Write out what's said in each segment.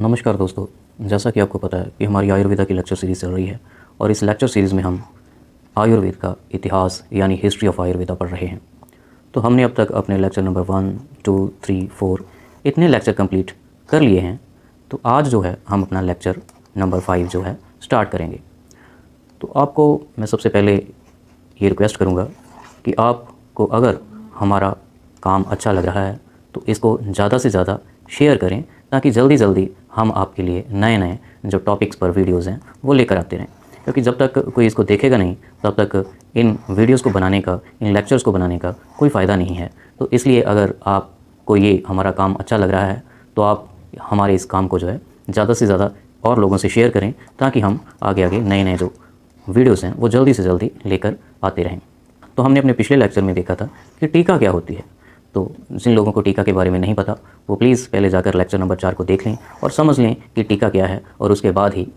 नमस्कार दोस्तों। जैसा कि आपको पता है कि हमारी आयुर्वेदा की लेक्चर सीरीज़ चल रही है और इस लेक्चर सीरीज़ में हम आयुर्वेद का इतिहास यानी हिस्ट्री ऑफ आयुर्वेदा पढ़ रहे हैं। तो हमने अब तक अपने लेक्चर नंबर 1, 2, 3, 4 इतने लेक्चर कंप्लीट कर लिए हैं। तो आज जो है हम अपना लेक्चर नंबर 5 जो है स्टार्ट करेंगे। तो आपको मैं सबसे पहले ये रिक्वेस्ट करूँगा कि आपको अगर हमारा काम अच्छा लग रहा है तो इसको ज़्यादा से ज़्यादा शेयर करें, ताकि जल्दी जल्दी हम आपके लिए नए नए जो टॉपिक्स पर वीडियोज़ हैं वो लेकर आते रहें। क्योंकि जब तक कोई इसको देखेगा नहीं तब तक इन वीडियोज़ को बनाने का, इन लेक्चर्स को बनाने का कोई फ़ायदा नहीं है। तो इसलिए अगर आपको ये हमारा काम अच्छा लग रहा है तो आप हमारे इस काम को जो है ज़्यादा से ज़्यादा और लोगों से शेयर करें, ताकि हम आगे आगे नए नए जो वीडियोज़ हैं वो जल्दी से जल्दी लेकर आते रहें। तो हमने अपने पिछले लेक्चर में देखा था कि टीका क्या होती है। तो जिन लोगों को टीका के बारे में नहीं पता वो प्लीज़ पहले जाकर लेक्चर नंबर 4 को देख लें और समझ लें कि टीका क्या है, और उसके बाद ही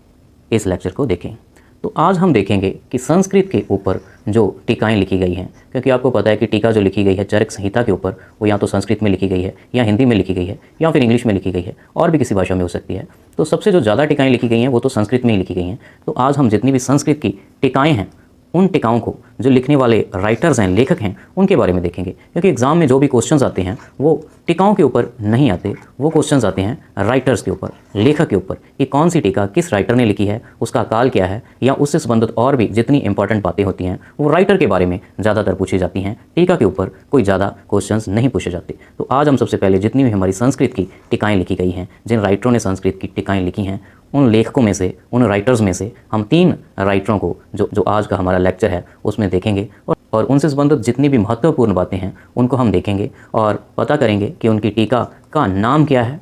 इस लेक्चर को देखें। तो आज हम देखेंगे कि संस्कृत के ऊपर जो टीकाएँ लिखी गई हैं, क्योंकि आपको पता है कि टीका जो लिखी गई है चरक संहिता के ऊपर, वो या तो संस्कृत में लिखी गई है या हिंदी में लिखी गई है या फिर इंग्लिश में लिखी गई है और भी किसी भाषा में हो सकती है। तो सबसे जो ज़्यादा टीकाएँ लिखी गई हैं वो तो संस्कृत में ही लिखी गई हैं। तो आज हम जितनी भी संस्कृत की टीकाएँ हैं उन टीकाओं को जो लिखने वाले राइटर्स हैं, लेखक हैं, उनके बारे में देखेंगे। क्योंकि एग्ज़ाम में जो भी क्वेश्चंस आते हैं वो टीकाओं के ऊपर नहीं आते, वो क्वेश्चंस आते हैं राइटर्स के ऊपर, लेखक के ऊपर, कि कौन सी टीका किस राइटर ने लिखी है, उसका काल क्या है, या उससे संबंधित और भी जितनी इंपॉर्टेंट बातें होती हैं वो राइटर के बारे में ज़्यादातर पूछी जाती हैं। टीका के ऊपर कोई ज़्यादा क्वेश्चंस नहीं पूछे जाते। तो आज हम सबसे पहले जितनी भी हमारी संस्कृत की टीकाएँ लिखी गई हैं, जिन राइटरों ने संस्कृत की टीकाएँ लिखी हैं, उन लेखकों में से, उन राइटर्स में से हम 3 राइटरों को जो आज का हमारा लेक्चर है उसमें देखेंगे, और उनसे संबंधित जितनी भी महत्वपूर्ण बातें हैं उनको हम देखेंगे और पता करेंगे कि उनकी टीका का नाम क्या है,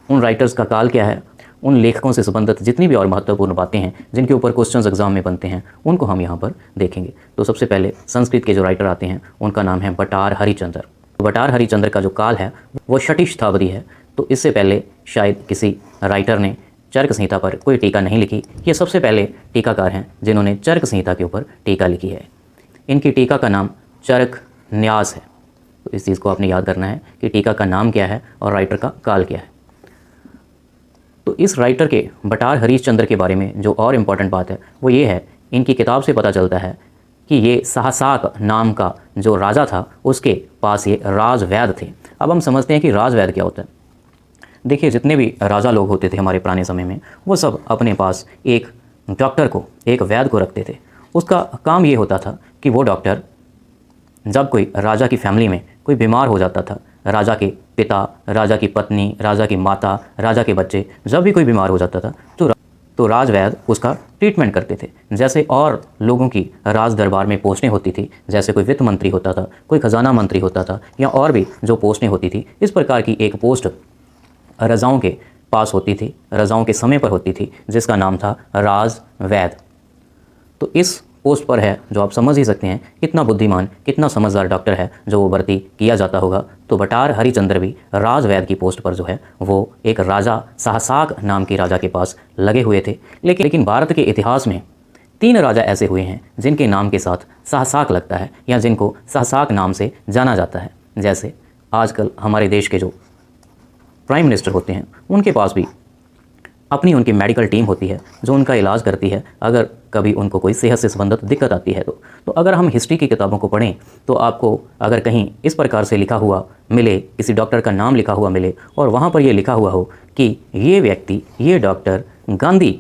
उन राइटर्स का काल क्या है, उन लेखकों से संबंधित जितनी भी और महत्वपूर्ण बातें हैं जिनके ऊपर क्वेश्चंस एग्जाम में बनते हैं उनको हम यहाँ पर देखेंगे। तो सबसे पहले संस्कृत के जो राइटर आते हैं उनका नाम है बटार हरिचंद्र। बटार हरिचंद्र का जो काल है वो 6ठी शताब्दी है। तो इससे पहले शायद किसी राइटर ने चरक संहिता पर कोई टीका नहीं लिखी। ये सबसे पहले टीकाकार हैं जिन्होंने चरक संहिता के ऊपर टीका लिखी है। इनकी टीका का नाम चरक न्यास है। तो इस चीज़ को आपने याद करना है कि टीका का नाम क्या है और राइटर का काल क्या है। तो इस राइटर के बटार हरिश्चंद्र के बारे में जो और इम्पॉर्टेंट बात है वो ये है, इनकी किताब से पता चलता है कि ये सहसाक नाम का जो राजा था उसके पास ये राजवैद थे। अब हम समझते हैं कि राजवैद क्या होता है। देखिए, जितने भी राजा लोग होते थे हमारे पुराने समय में वो सब अपने पास एक डॉक्टर को, एक वैद्य को रखते थे। उसका काम ये होता था कि वो डॉक्टर जब कोई राजा की फैमिली में कोई बीमार हो जाता था, राजा के पिता, राजा की पत्नी, राजा की माता, राजा के बच्चे, जब भी कोई बीमार हो जाता था तो राजवैद्य उसका ट्रीटमेंट करते थे। जैसे और लोगों की राज दरबार में पोस्टें होती थी, जैसे कोई वित्त मंत्री होता था, कोई खजाना मंत्री होता था, या और भी जो पोस्टें होती थी, इस प्रकार की एक पोस्ट रजाओं के पास होती थी, रजाओं के समय पर होती थी, जिसका नाम था राजवैद्य। तो इस पोस्ट पर है, जो आप समझ ही सकते हैं कितना बुद्धिमान, कितना समझदार डॉक्टर है जो वो भर्ती किया जाता होगा। तो बटार हरिचंद्र भी राजवैद्य की पोस्ट पर जो है वो एक राजा सहसाक नाम के राजा के पास लगे हुए थे। लेकिन भारत के इतिहास में 3 राजा ऐसे हुए हैं जिनके नाम के साथ सहसाक लगता है, या जिनको सहसाक नाम से जाना जाता है। जैसे आजकल हमारे देश के जो प्राइम मिनिस्टर होते हैं उनके पास भी अपनी उनकी मेडिकल टीम होती है जो उनका इलाज करती है अगर कभी उनको कोई सेहत से संबंधित दिक्कत आती है। तो अगर हम हिस्ट्री की किताबों को पढ़ें तो आपको अगर कहीं इस प्रकार से लिखा हुआ मिले, किसी डॉक्टर का नाम लिखा हुआ मिले और वहाँ पर ये लिखा हुआ हो कि ये व्यक्ति, ये डॉक्टर गांधी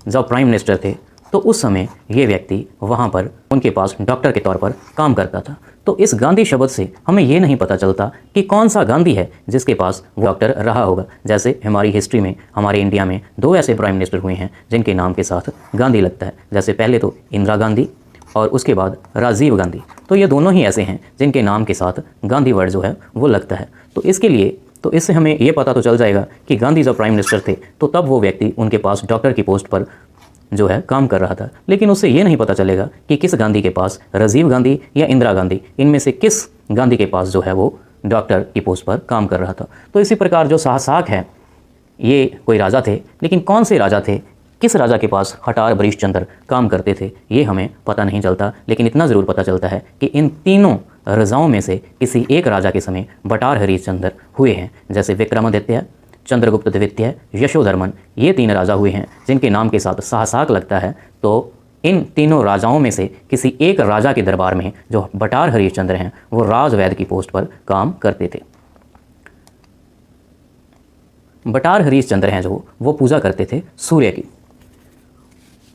जब प्राइम मिनिस्टर थे तो उस समय ये व्यक्ति वहाँ पर उनके पास डॉक्टर के तौर पर काम करता था। तो इस गांधी शब्द से हमें ये नहीं पता चलता कि कौन सा गांधी है जिसके पास वो डॉक्टर रहा होगा। जैसे हमारी हिस्ट्री में, हमारे इंडिया में 2 ऐसे प्राइम मिनिस्टर हुए हैं जिनके नाम के साथ गांधी लगता है। जैसे पहले तो इंदिरा गांधी और उसके बाद राजीव गांधी। तो ये दोनों ही ऐसे हैं जिनके नाम के साथ गांधी वर्ड जो है वो लगता है। तो इससे हमें ये पता तो चल जाएगा कि गांधी जब प्राइम मिनिस्टर थे तो तब वो व्यक्ति उनके पास डॉक्टर की पोस्ट पर जो है काम कर रहा था। लेकिन उससे ये नहीं पता चलेगा कि किस गांधी के पास, राजीव गांधी या इंदिरा गांधी, इनमें से किस गांधी के पास जो है वो डॉक्टर की पोस्ट पर काम कर रहा था। तो इसी प्रकार जो सहसाक है ये कोई राजा थे, लेकिन कौन से राजा थे, किस राजा के पास खटार हरिश्चंद्र काम करते थे, ये हमें पता नहीं चलता। लेकिन इतना ज़रूर पता चलता है कि इन तीनों रजाओं में से किसी एक राजा के समय बटार हरिश्चंद्र हुए हैं। जैसे विक्रमादित्य, चंद्रगुप्त द्वितीय, यशोधर्मन, ये 3 राजा हुए हैं जिनके नाम के साथ साहसाक लगता है। तो इन तीनों राजाओं में से किसी एक राजा के दरबार में जो बटार हरिश्चंद्र हैं वो राजवैद्य की पोस्ट पर काम करते थे। बटार हरिश्चंद्र हैं जो वो पूजा करते थे सूर्य की।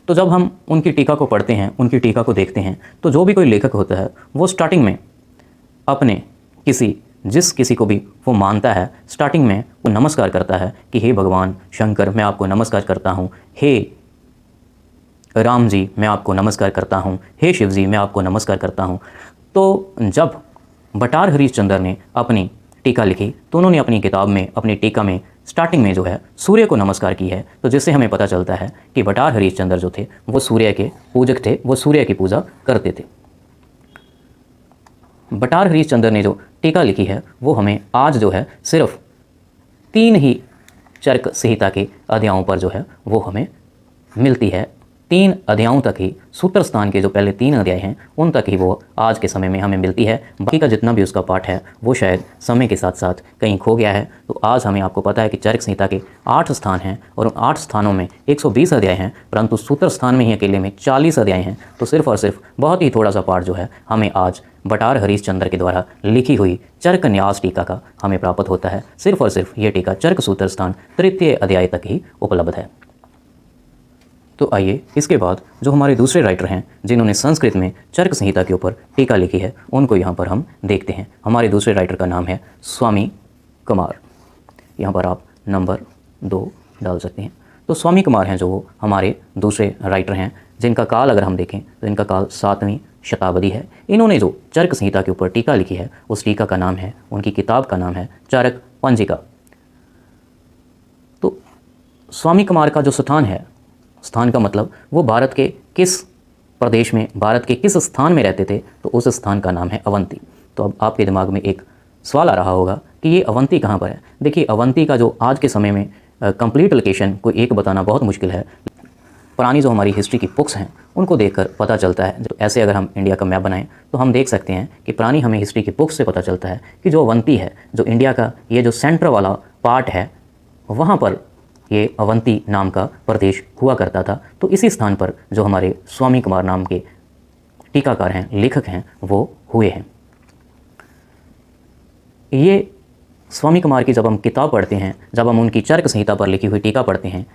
तो जब हम उनकी टीका को पढ़ते हैं, उनकी टीका को देखते हैं, तो जो भी कोई लेखक होता है वो स्टार्टिंग में अपने जिस किसी को भी वो मानता है, स्टार्टिंग में वो नमस्कार करता है कि हे भगवान शंकर मैं आपको नमस्कार करता हूँ, हे राम जी मैं आपको नमस्कार करता हूँ, हे शिव जी मैं आपको नमस्कार करता हूँ। तो जब बटार हरिश्चंद्र ने अपनी टीका लिखी तो उन्होंने अपनी किताब में, अपनी टीका में स्टार्टिंग में जो है सूर्य को नमस्कार की है। तो जिससे हमें पता चलता है कि बटार हरिश्चंद्र जो थे वो सूर्य के पूजक थे, वो सूर्य की पूजा करते थे। बटार हरिश्चंद्र ने जो टीका लिखी है वो हमें आज जो है सिर्फ 3 ही चरक संहिता के अध्यायों पर जो है वो हमें मिलती है। 3 अध्यायों तक ही, सूत्र स्थान के जो पहले 3 अध्याय हैं उन तक ही वो आज के समय में हमें मिलती है। बाकी का जितना भी उसका पाठ है वो शायद समय के साथ साथ कहीं खो गया है। तो आज हमें, आपको पता है कि चरक संहिता के 8 स्थान हैं और उन 8 स्थानों में 120 अध्याय हैं, परंतु सूत्र स्थान में ही अकेले में 40 अध्याय हैं। तो सिर्फ और सिर्फ बहुत ही थोड़ा सा पाठ जो है हमें आज बटार हरिश्चंद्र के द्वारा लिखी हुई चरक न्यास टीका का हमें प्राप्त होता है। सिर्फ और सिर्फ ये टीका चरक सूत्र स्थान 3 अध्याय तक ही उपलब्ध है। तो आइए इसके बाद जो हमारे दूसरे राइटर हैं जिन्होंने संस्कृत में चरक संहिता के ऊपर टीका लिखी है उनको यहाँ पर हम देखते हैं। हमारे दूसरे राइटर का नाम है स्वामी कुमार। यहाँ पर आप नंबर 2 डाल सकते हैं। तो स्वामी कुमार हैं जो वो हमारे दूसरे राइटर हैं जिनका काल अगर हम देखें तो इनका काल 7वीं शताब्दी है। इन्होंने जो चरक संहिता के ऊपर टीका लिखी है उस टीका का नाम है, उनकी किताब का नाम है चरक पंजिका। तो स्वामी कुमार का जो स्थान है, स्थान का मतलब वो भारत के किस प्रदेश में, भारत के किस स्थान में रहते थे, तो उस स्थान का नाम है अवंती। तो अब आपके दिमाग में एक सवाल आ रहा होगा कि ये अवंती कहाँ पर है। देखिए अवंती का जो आज के समय में कंप्लीट लोकेशन कोई एक बताना बहुत मुश्किल है। पुरानी जो हमारी हिस्ट्री की बुक्स हैं उनको देखकर पता चलता है। जो ऐसे अगर हम इंडिया का मैप बनाएं तो हम देख सकते हैं कि पुरानी हमें हिस्ट्री की बुक्स से पता चलता है कि जो अवंती है, जो इंडिया का ये जो सेंटर वाला पार्ट है, वहाँ पर ये अवंती नाम का प्रदेश हुआ करता था। तो इसी स्थान पर जो हमारे स्वामी कुमार नाम के टीकाकार हैं, लेखक हैं, वो हुए हैं। ये स्वामी कुमार की जब हम किताब पढ़ते हैं, जब हम उनकी चरक संहिता पर लिखी हुई टीका पढ़ते हैं,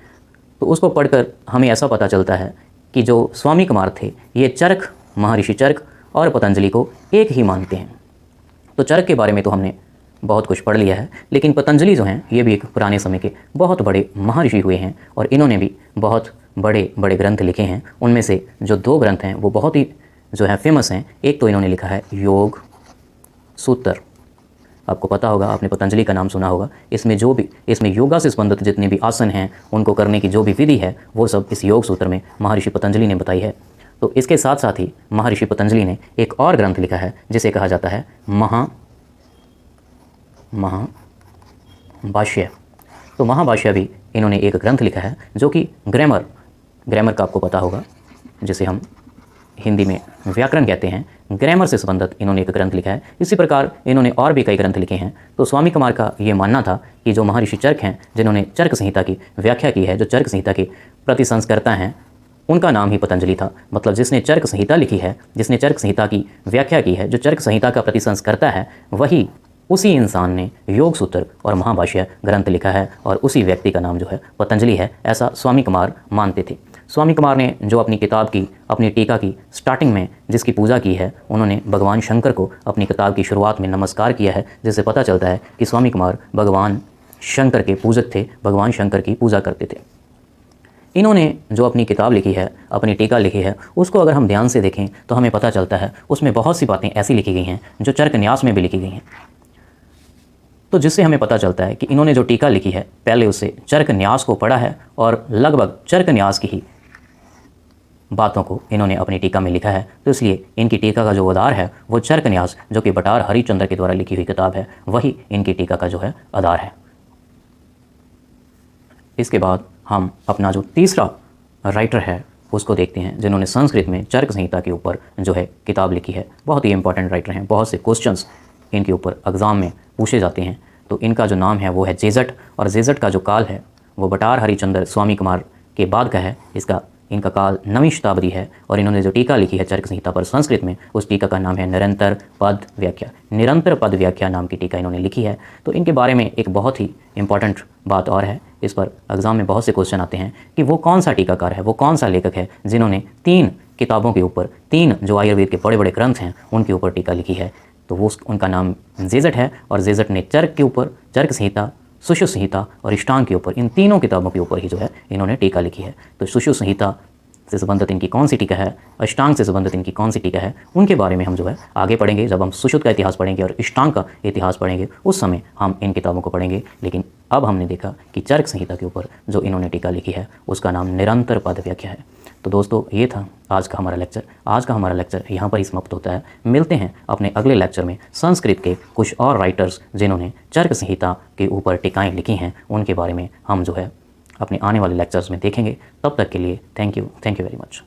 तो उसको पढ़कर हमें ऐसा पता चलता है कि जो स्वामी कुमार थे ये चरक, महर्षि चरक और पतंजलि को एक ही मानते हैं। तो चरक के बारे में तो हमने बहुत कुछ पढ़ लिया है, लेकिन पतंजलि जो हैं ये भी एक पुराने समय के बहुत बड़े महर्षि हुए हैं और इन्होंने भी बहुत बड़े बड़े ग्रंथ लिखे हैं। उनमें से जो 2 ग्रंथ हैं वो बहुत ही जो है फेमस हैं। एक तो इन्होंने लिखा है योग सूत्र, आपको पता होगा, आपने पतंजलि का नाम सुना होगा। इसमें योगा से संबंधित जितने भी आसन हैं उनको करने की जो भी विधि है वो सब इस योग सूत्र में महर्षि पतंजलि ने बताई है। तो इसके साथ साथ ही महर्षि पतंजलि ने एक और ग्रंथ लिखा है जिसे कहा जाता है महाभाष्य। तो महाभाष्य भी इन्होंने एक ग्रंथ लिखा है जो कि ग्रामर का आपको पता होगा, जिसे हम हिंदी में व्याकरण कहते हैं। ग्रामर से संबंधित इन्होंने एक ग्रंथ लिखा है। इसी प्रकार इन्होंने और भी कई ग्रंथ लिखे हैं। तो स्वामी कुमार का ये मानना था कि जो महर्षि चरक हैं जिन्होंने चरक संहिता की व्याख्या की है, जो चरक संहिता के प्रतिसंस्कर्ता हैं, उनका नाम ही पतंजलि था। मतलब जिसने चरक संहिता लिखी है, जिसने चरक संहिता की व्याख्या की है, जो चरक संहिता का प्रतिसंस्कर्ता है, वही उसी इंसान ने योग सूत्र और महाभाष्य ग्रंथ लिखा है और उसी व्यक्ति का नाम जो है पतंजलि है, ऐसा स्वामी कुमार मानते थे। स्वामी कुमार ने जो अपनी किताब की, अपनी टीका की स्टार्टिंग में जिसकी पूजा की है, उन्होंने भगवान शंकर को अपनी किताब की शुरुआत में नमस्कार किया है, जिससे पता चलता है कि स्वामी कुमार भगवान शंकर के पूजक थे, भगवान शंकर की पूजा करते थे। इन्होंने जो अपनी किताब लिखी है, अपनी टीका लिखी है, उसको अगर हम ध्यान से देखें तो हमें पता चलता है उसमें बहुत सी बातें ऐसी लिखी गई हैं जो चरक न्यास में भी लिखी गई हैं। तो जिससे हमें पता चलता है कि इन्होंने जो टीका लिखी है पहले उससे चरक न्यास को पढ़ा है और लगभग चरक न्यास की ही बातों को इन्होंने अपनी टीका में लिखा है। तो इसलिए इनकी टीका का जो आधार है वो चरक न्यास, जो कि बटार हरिश्चंद्र के द्वारा लिखी हुई किताब है, वही इनकी टीका का जो है आधार है। इसके बाद हम अपना जो तीसरा राइटर है उसको देखते हैं, जिन्होंने संस्कृत में चरक संहिता के ऊपर जो है किताब लिखी है। बहुत ही इंपॉर्टेंट राइटर हैं, बहुत से क्वेश्चंस इनके ऊपर एग्ज़ाम में पूछे जाते हैं। तो इनका जो नाम है वो है जेजट, और जेजट का जो काल है वो बटार हरिचंद्र स्वामी कुमार के बाद का है। इनका काल 9वीं शताब्दी है, और इन्होंने जो टीका लिखी है चरक संहिता पर संस्कृत में, उस टीका का नाम है निरंतर पद व्याख्या। निरंतर पद व्याख्या नाम की टीका इन्होंने लिखी है। तो इनके बारे में एक बहुत ही इंपॉर्टेंट बात और है, इस पर एग्ज़ाम में बहुत से क्वेश्चन आते हैं कि वो कौन सा टीकाकार है, वो कौन सा लेखक है जिन्होंने 3 किताबों के ऊपर, 3 जो आयुर्वेद के बड़े बड़े ग्रंथ हैं उनके ऊपर टीका लिखी है। तो वो उनका नाम जेजट है, और जेजट ने चरक के ऊपर, चरक संहिता, सुश्रुत संहिता और अष्टांग के ऊपर, इन तीनों किताबों के ऊपर ही जो है इन्होंने टीका लिखी है। तो सुश्रुत संहिता से संबंधित इनकी कौन सी टीका है, अष्टांग से संबंधित इनकी कौन सी टीका है, उनके बारे में हम जो है आगे पढ़ेंगे। जब हम सुश्रुत का इतिहास पढ़ेंगे और अष्टांग का इतिहास पढ़ेंगे उस समय हम इन किताबों को पढ़ेंगे। लेकिन अब हमने देखा कि चरक संहिता के ऊपर जो इन्होंने टीका लिखी है उसका नाम निरंतर पद व्याख्या है। तो दोस्तों ये था आज का हमारा लेक्चर। आज का हमारा लेक्चर यहाँ पर ही समाप्त होता है। मिलते हैं अपने अगले लेक्चर में संस्कृत के कुछ और राइटर्स जिन्होंने चरक संहिता के ऊपर टीकाएँ लिखी हैं, उनके बारे में हम जो है अपने आने वाले लेक्चर्स में देखेंगे। तब तक के लिए थैंक यू वेरी मच।